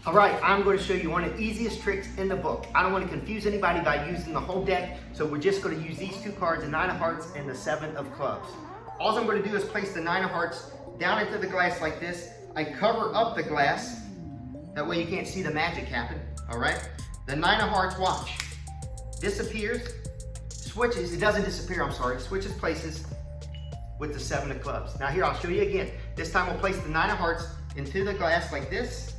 All right, I'm going to show you one of the easiest tricks in the book. I don't want to confuse anybody by using the whole deck, so we're just going to use these two cards, the 9 of hearts and the 7 of clubs. All I'm going to do is place the 9 of hearts down into the glass like this. I cover up the glass, that way you can't see the magic happen, all right? The 9 of hearts, watch, disappears, switches, it doesn't disappear, I'm sorry, switches places with the 7 of clubs. Now here, I'll show you again. This time we'll place the 9 of hearts into the glass like this.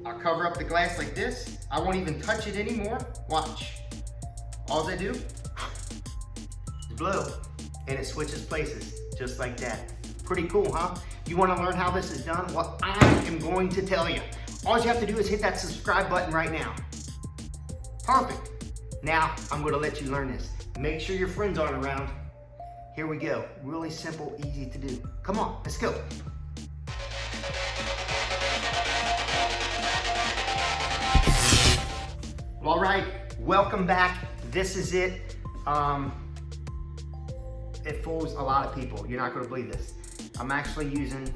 I'll cover up the glass like this. I won't even touch it anymore. Watch. All I do is blow, and it switches places, just like that. Pretty cool, huh? You want to learn how this is done? Well, I am going to tell you. All you have to do is hit that subscribe button right now. Perfect. Now, I'm going to let you learn this. Make sure your friends aren't around. Here we go. Really simple, easy to do. Come on, let's go. All right, welcome back. This is it. It fools a lot of people. You're not going to believe this. I'm actually using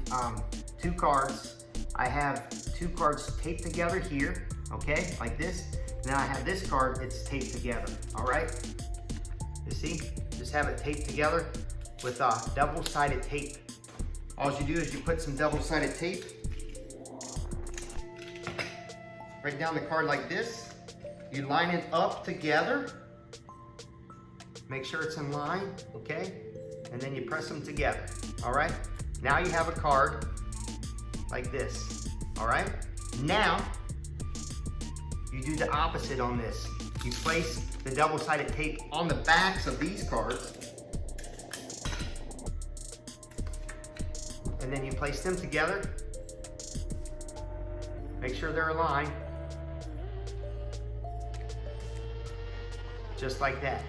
2 cards. I have 2 cards taped together here, okay, like this. Then I have this card, it's taped together, all right? You see, just have it taped together with double-sided tape. All you do is you put some double-sided tape right down the card like this. You line it up together. Make sure it's in line, okay? And then you press them together, all right? Now you have a card like this, all right? Now, you do the opposite on this. You place the double-sided tape on the backs of these cards, and then you place them together. Make sure they're aligned. Just like that,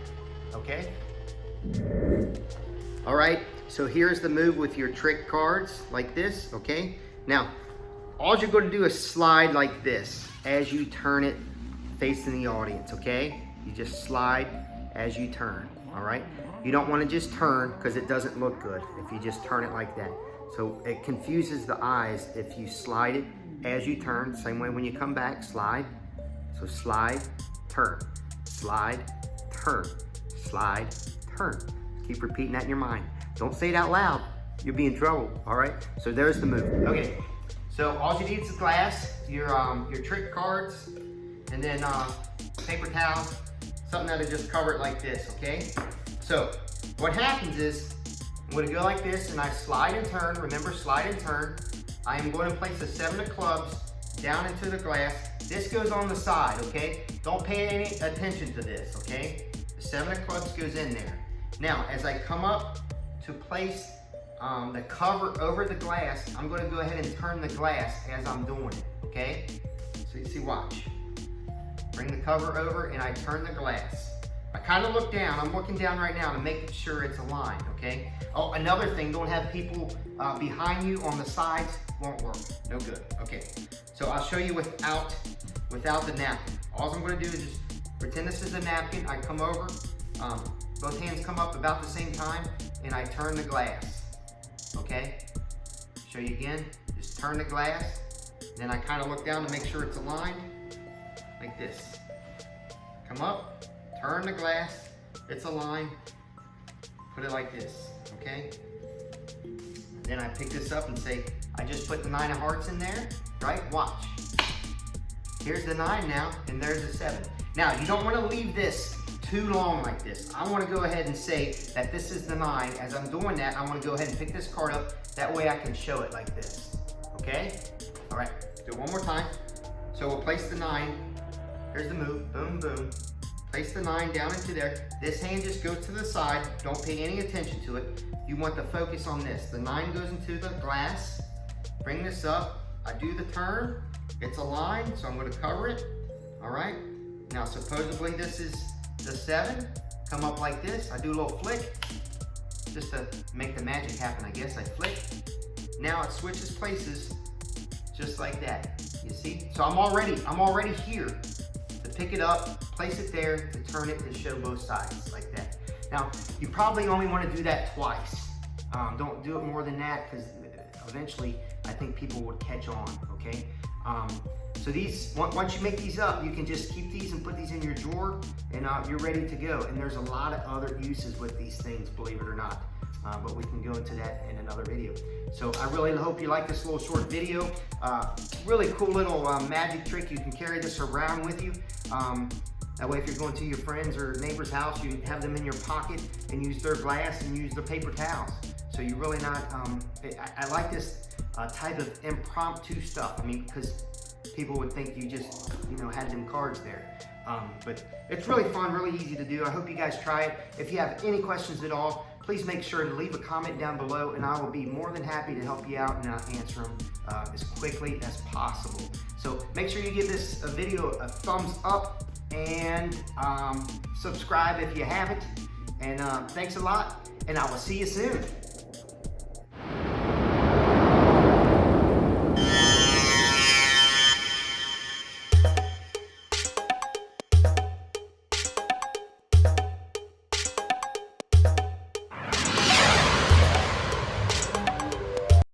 okay? All right, so here's the move with your trick cards, like this, okay? Now, all you're gonna do is slide like this as you turn it facing the audience, okay? You just slide as you turn, all right? You don't wanna just turn because it doesn't look good if you just turn it like that. So it confuses the eyes if you slide it as you turn, same way when you come back, slide. So slide, turn, slide, turn, slide, turn. Keep repeating that in your mind. Don't say it out loud. You'll be in trouble, all right? So there's the move. Okay, so all you need is glass, your trick cards, and then paper towel, something that'll just cover it like this, okay? So what happens is, I'm gonna go like this, and I slide and turn. Remember, slide and turn. I am going to place the 7 of clubs down into the glass. This goes on the side, okay? Don't pay any attention to this, okay? The 7 of clubs goes in there. Now, as I come up to place the cover over the glass, I'm going to go ahead and turn the glass as I'm doing it, okay? So you see, watch. Bring the cover over and I turn the glass. I kind of look down. I'm looking down right now to make sure it's aligned, okay? Oh, another thing, don't have people behind you on the sides. Won't work. No good. Okay. So I'll show you without the napkin. All I'm going to do is just pretend this is a napkin. I come over, both hands come up about the same time, and I turn the glass. Okay? Show you again. Just turn the glass. Then I kind of look down to make sure it's aligned, like this. Come up, turn the glass. It's aligned. Put it like this. Okay? Then I pick this up and say, I just put the 9 of hearts in there, right? Watch. Here's the 9 now, and there's the 7. Now, you don't want to leave this too long like this. I want to go ahead and say that this is the 9. As I'm doing that, I want to go ahead and pick this card up. That way I can show it like this, okay? All right, do it one more time. So we'll place the 9. Here's the move, boom, boom. Place the 9 down into there. This hand just goes to the side. Don't pay any attention to it. You want to focus on this. The 9 goes into the glass. Bring this up. I do the turn. It's aligned, so I'm going to cover it. All right. Now, supposedly this is the 7. Come up like this. I do a little flick, just to make the magic happen. I guess I flick. Now it switches places, just like that. You see? So I'm already here. Pick it up, place it there, to turn it to show both sides, like that. Now, you probably only want to do that twice. Don't do it more than that, because eventually I think people would catch on. okay? So these, once you make these up, you can just keep these and put these in your drawer, and you're ready to go. And there's a lot of other uses with these things, believe it or not. But we can go into that in another video. So I really hope you like this little short video. Really cool little magic trick. You can carry this around with you. That way if you're going to your friend's or neighbor's house, you have them in your pocket and use their glass and use their paper towels. So you're really not, I like this type of impromptu stuff. I mean, because people would think you just, had them cards there. But it's really fun, really easy to do. I hope you guys try it. If you have any questions at all, please make sure to leave a comment down below, and I will be more than happy to help you out and answer them as quickly as possible. So make sure you give this video a thumbs up and subscribe if you haven't. And thanks a lot, and I will see you soon.